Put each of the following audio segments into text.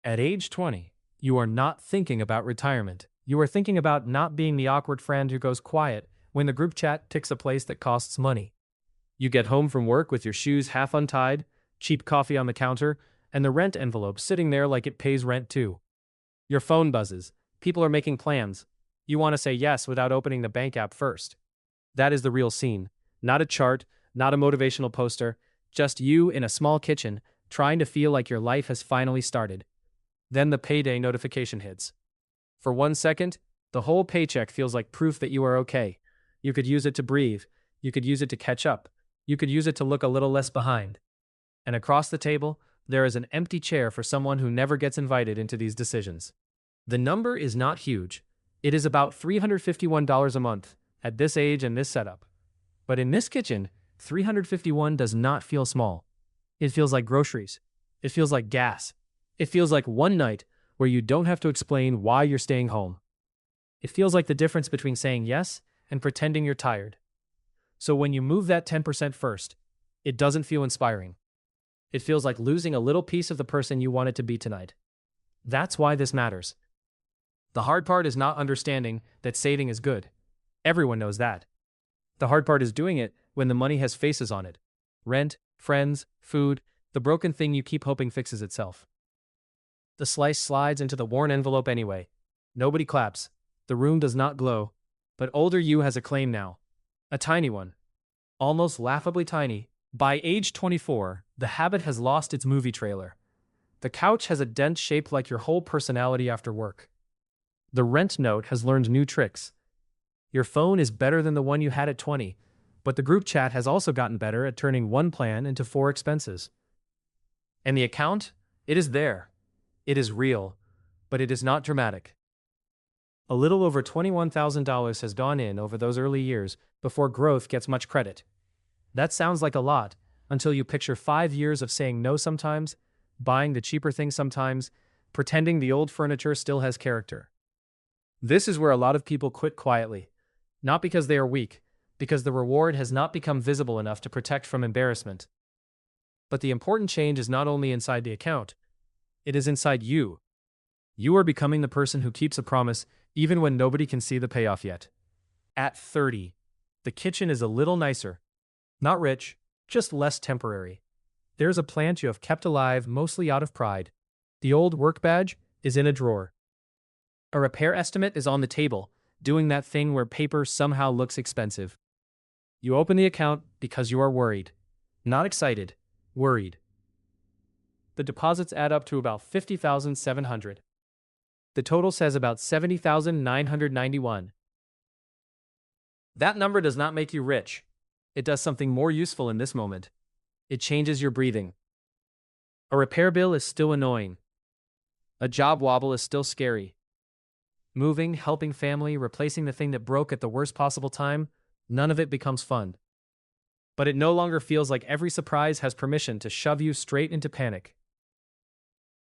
At age 20, you are not thinking about retirement. You are thinking about not being the awkward friend who goes quiet when the group chat ticks a place that costs money. You get home from work with your shoes half untied, cheap coffee on the counter, and the rent envelope sitting there like it pays rent too. Your phone buzzes. People are making plans. You want to say yes without opening the bank app first. That is the real scene. Not a chart, not a motivational poster, just you in a small kitchen, trying to feel like your life has finally started. Then the payday notification hits. For 1 second, the whole paycheck feels like proof that you are okay. You could use it to breathe. You could use it to catch up. You could use it to look a little less behind. And across the table, there is an empty chair for someone who never gets invited into these decisions. The number is not huge. It is about $351 a month at this age and this setup. But in this kitchen, 351 does not feel small. It feels like groceries. It feels like gas. It feels like one night where you don't have to explain why you're staying home. It feels like the difference between saying yes and pretending you're tired. So when you move that 10% first, it doesn't feel inspiring. It feels like losing a little piece of the person you wanted to be tonight. That's why this matters. The hard part is not understanding that saving is good. Everyone knows that. The hard part is doing it when the money has faces on it. Rent, friends, food, the broken thing you keep hoping fixes itself. The slice slides into the worn envelope anyway. Nobody claps. The room does not glow. But older you has a claim now. A tiny one. Almost laughably tiny. By age 24, the habit has lost its movie trailer. The couch has a dent shaped like your whole personality after work. The rent note has learned new tricks. Your phone is better than the one you had at 20, but the group chat has also gotten better at turning one plan into 4 expenses. And the account? It is there. It is real, but it is not dramatic. A little over $21,000 has gone in over those early years before growth gets much credit. That sounds like a lot until you picture 5 years of saying no sometimes, buying the cheaper thing sometimes, pretending the old furniture still has character. This is where a lot of people quit quietly, not because they are weak, because the reward has not become visible enough to protect from embarrassment. But the important change is not only inside the account, it is inside you. You are becoming the person who keeps a promise even when nobody can see the payoff yet. At 30, the kitchen is a little nicer. Not rich, just less temporary. There's a plant you have kept alive mostly out of pride. The old work badge is in a drawer. A repair estimate is on the table, doing that thing where paper somehow looks expensive. You open the account because you are worried. Not excited, worried. The deposits add up to about $50,700. The total says about $70,991. That number does not make you rich. It does something more useful in this moment. It changes your breathing. A repair bill is still annoying. A job wobble is still scary. Moving, helping family, replacing the thing that broke at the worst possible time, none of it becomes fun. But it no longer feels like every surprise has permission to shove you straight into panic.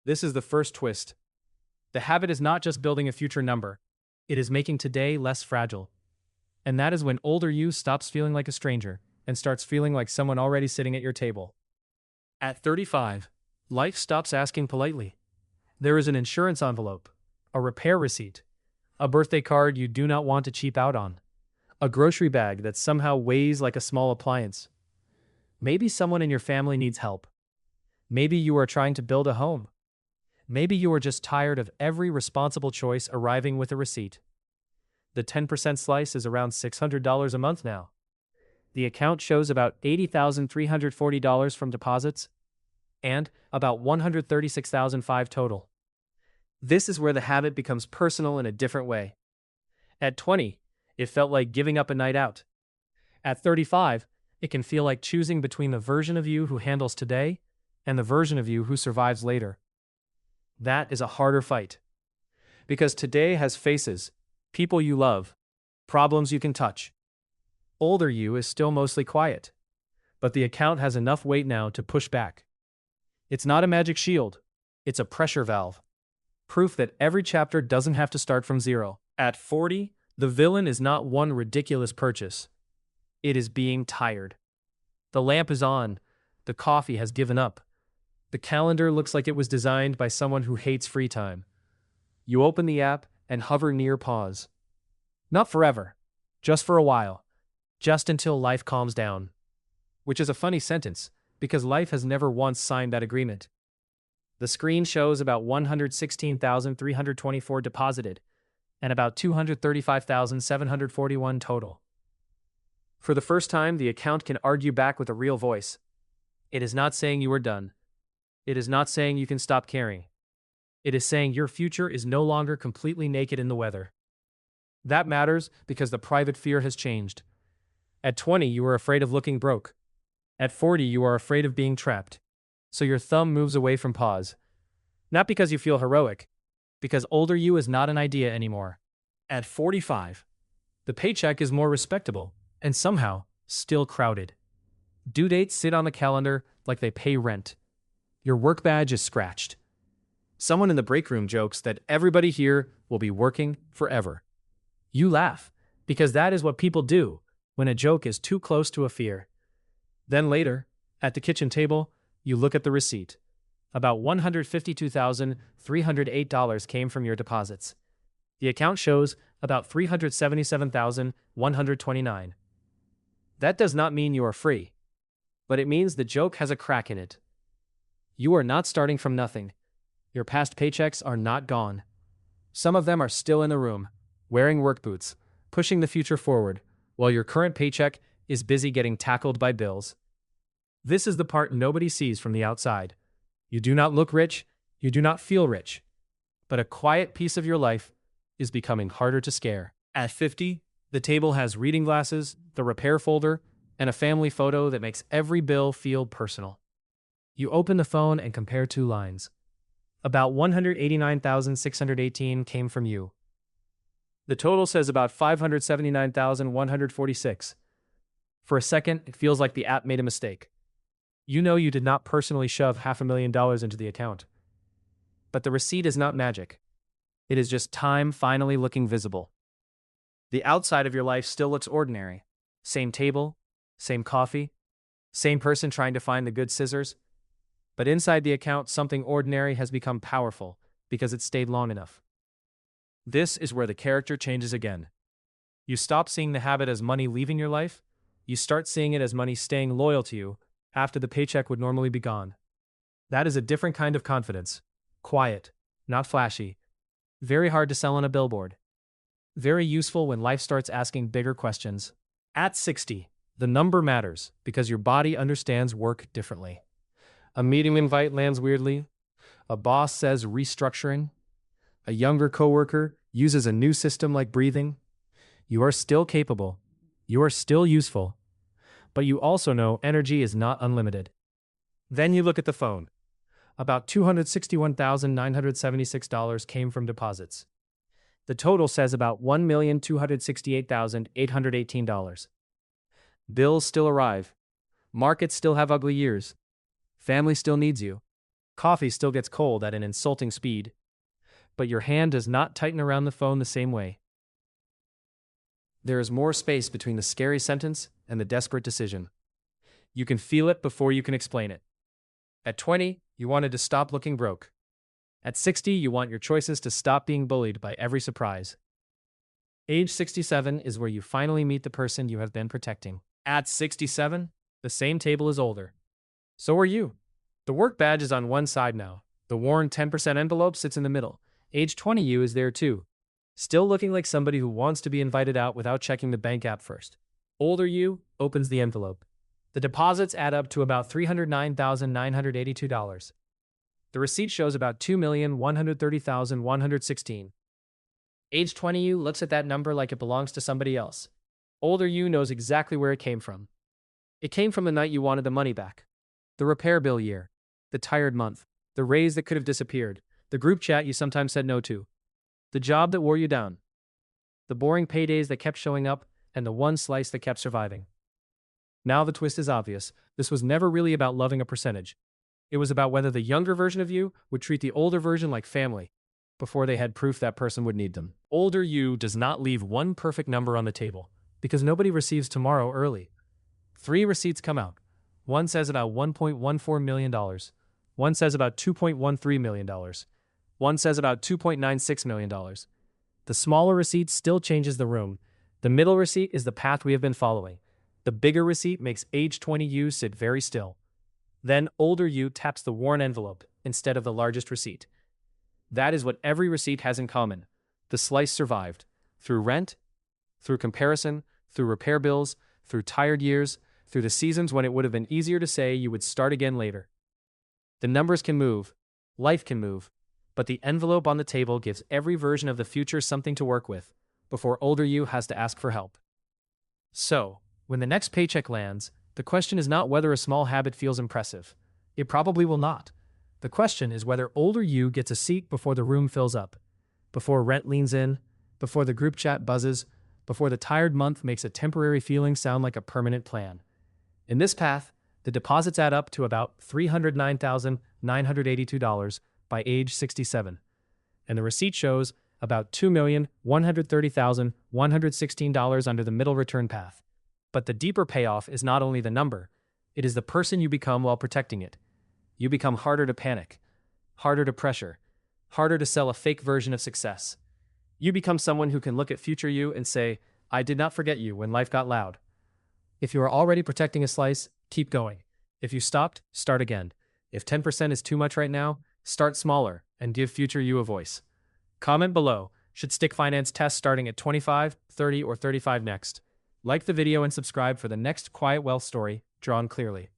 This is the first twist. The habit is not just building a future number. It is making today less fragile. And that is when older you stops feeling like a stranger and starts feeling like someone already sitting at your table. At 35, life stops asking politely. There is an insurance envelope, a repair receipt, a birthday card you do not want to cheap out on, a grocery bag that somehow weighs like a small appliance. Maybe someone in your family needs help. Maybe you are trying to build a home. Maybe you are just tired of every responsible choice arriving with a receipt. The 10% slice is around $600 a month now. The account shows about $80,340 from deposits and about $136,005 total. This is where the habit becomes personal in a different way. At 20, it felt like giving up a night out. At 35, it can feel like choosing between the version of you who handles today and the version of you who survives later. That is a harder fight. Because today has faces, people you love, problems you can touch. Older you is still mostly quiet, but the account has enough weight now to push back. It's not a magic shield, it's a pressure valve. Proof that every chapter doesn't have to start from zero. At 40, the villain is not one ridiculous purchase. It is being tired. The lamp is on, the coffee has given up, The calendar looks like it was designed by someone who hates free time. You open the app and hover near pause. Not forever, just for a while, just until life calms down. Which is a funny sentence, because life has never once signed that agreement. The screen shows about 116,324 deposited, and about 235,741 total. For the first time, the account can argue back with a real voice. It is not saying you are done. It is not saying you can stop caring. It is saying your future is no longer completely naked in the weather. That matters because the private fear has changed. At 20, you were afraid of looking broke. At 40, you are afraid of being trapped. So your thumb moves away from pause. Not because you feel heroic, because older you is not an idea anymore. At 45, the paycheck is more respectable, and somehow, still crowded. Due dates sit on the calendar like they pay rent. Your work badge is scratched. Someone in the break room jokes that everybody here will be working forever. You laugh, because that is what people do when a joke is too close to a fear. Then later, at the kitchen table, you look at the receipt. About $152,308 came from your deposits. The account shows about $377,129. That does not mean you are free, but it means the joke has a crack in it. You are not starting from nothing. Your past paychecks are not gone. Some of them are still in the room, wearing work boots, pushing the future forward, while your current paycheck is busy getting tackled by bills. This is the part nobody sees from the outside. You do not look rich, you do not feel rich, but a quiet piece of your life is becoming harder to scare. At 50, the table has reading glasses, the repair folder, and a family photo that makes every bill feel personal. You open the phone and compare two lines. About 189,618 came from you. The total says about 579,146. For a second, it feels like the app made a mistake. You know you did not personally shove $500,000 into the account. But the receipt is not magic. It is just time finally looking visible. The outside of your life still looks ordinary. Same table, same coffee, same person trying to find the good scissors. But inside the account, something ordinary has become powerful because it stayed long enough. This is where the character changes again. You stop seeing the habit as money leaving your life. You start seeing it as money staying loyal to you after the paycheck would normally be gone. That is a different kind of confidence. Quiet, not flashy. Very hard to sell on a billboard. Very useful when life starts asking bigger questions. At 60, the number matters because your body understands work differently. A meeting invite lands weirdly. A boss says restructuring. A younger coworker uses a new system like breathing. You are still capable. You are still useful. But you also know energy is not unlimited. Then you look at the phone. About $261,976 came from deposits. The total says about $1,268,818. Bills still arrive. Markets still have ugly years. Family still needs you. Coffee still gets cold at an insulting speed. But your hand does not tighten around the phone the same way. There is more space between the scary sentence and the desperate decision. You can feel it before you can explain it. At 20, you wanted to stop looking broke. At 60, you want your choices to stop being bullied by every surprise. Age 67 is where you finally meet the person you have been protecting. At 67, the same table is older. So are you. The work badge is on one side now. The worn 10% envelope sits in the middle. Age 20 you is there too. Still looking like somebody who wants to be invited out without checking the bank app first. Older you opens the envelope. The deposits add up to about $309,982. The receipt shows about $2,130,116. Age 20 you looks at that number like it belongs to somebody else. Older you knows exactly where it came from. It came from the night you wanted the money back. The repair bill year. The tired month. The raise that could have disappeared. The group chat you sometimes said no to. The job that wore you down. The boring paydays that kept showing up, and the one slice that kept surviving. Now the twist is obvious. This was never really about loving a percentage. It was about whether the younger version of you would treat the older version like family before they had proof that person would need them. Older you does not leave one perfect number on the table because nobody receives tomorrow early. 3 receipts come out. One says about $1.14 million. One says about $2.13 million. One says about $2.96 million. The smaller receipt still changes the room. The middle receipt is the path we have been following. The bigger receipt makes age 20 you sit very still. Then older you taps the worn envelope instead of the largest receipt. That is what every receipt has in common. The slice survived. Through rent, through comparison, through repair bills, through tired years, through the seasons when it would have been easier to say you would start again later. The numbers can move, life can move, but the envelope on the table gives every version of the future something to work with before older you has to ask for help. So, when the next paycheck lands, the question is not whether a small habit feels impressive. It probably will not. The question is whether older you gets a seat before the room fills up, before rent leans in, before the group chat buzzes, before the tired month makes a temporary feeling sound like a permanent plan. In this path, the deposits add up to about $309,982 by age 67, and the receipt shows about $2,130,116 under the middle return path. But the deeper payoff is not only the number, it is the person you become while protecting it. You become harder to panic, harder to pressure, harder to sell a fake version of success. You become someone who can look at future you and say, I did not forget you when life got loud. If you are already protecting a slice, keep going. If you stopped, start again. If 10% is too much right now, start smaller and give future you a voice. Comment below, should stick finance test starting at 25, 30, or 35 next? Like the video and subscribe for the next quiet wealth story drawn clearly.